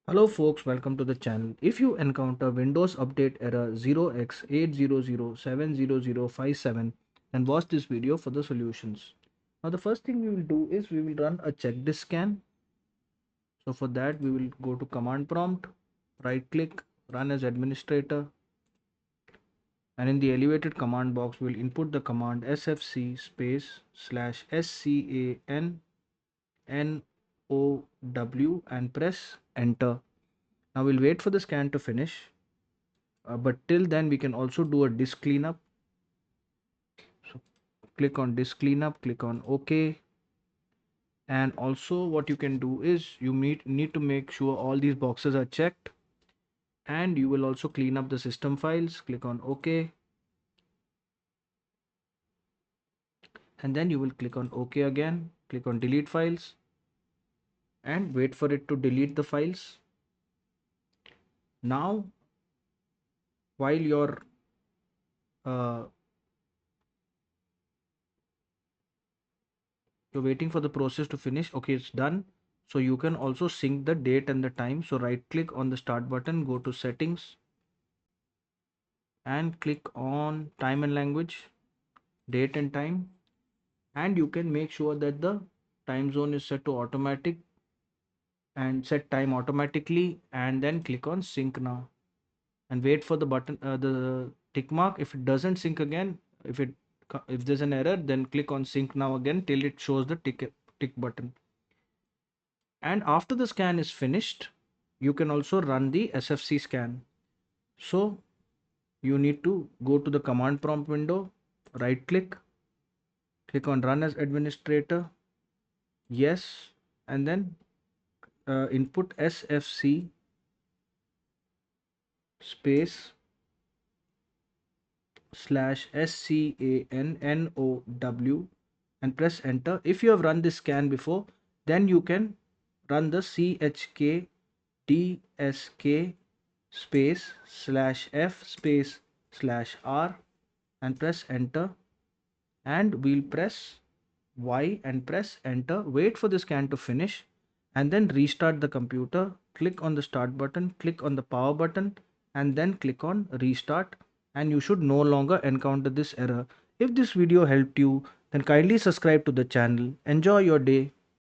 Hello folks, welcome to the channel. If you encounter Windows Update error 0x80070057, then watch this video for the solutions. Now the first thing we will do is we will run a check disk scan. So for that we will go to command prompt, right click, run as administrator, and in the elevated command box we will input the command sfc space slash scan NOW and press enter. Now we'll wait for the scan to finish. But till then we can also do a disk cleanup. So click on disk cleanup, click on OK. And also what you can do is you need to make sure all these boxes are checked, and you will also clean up the system files. Click on OK, and then you will click on OK again, click on delete files and wait for it to delete the files. Now while uh, you're waiting for the process to finish, okay, it's done. So you can also sync the date and the time. So right click on the start button, go to settings and click on time and language, date and time, and you can make sure that the time zone is set to automatic and set time automatically, and then click on sync now and wait for the button, the tick mark. If it doesn't sync again, if there's an error, then click on sync now again till it shows the tick button. And after the scan is finished, you can also run the sfc scan. So you need to go to the command prompt window, right click, click on run as administrator, yes, and then input sfc space slash scannow and press enter. If you have run this scan before, then you can run the chk dsk space slash f space slash r and press enter, and we'll press Y and press enter, wait for the scan to finish, and then restart the computer. Click on the start button, click on the power button, and then click on restart, and you should no longer encounter this error. If this video helped you, then kindly subscribe to the channel. Enjoy your day.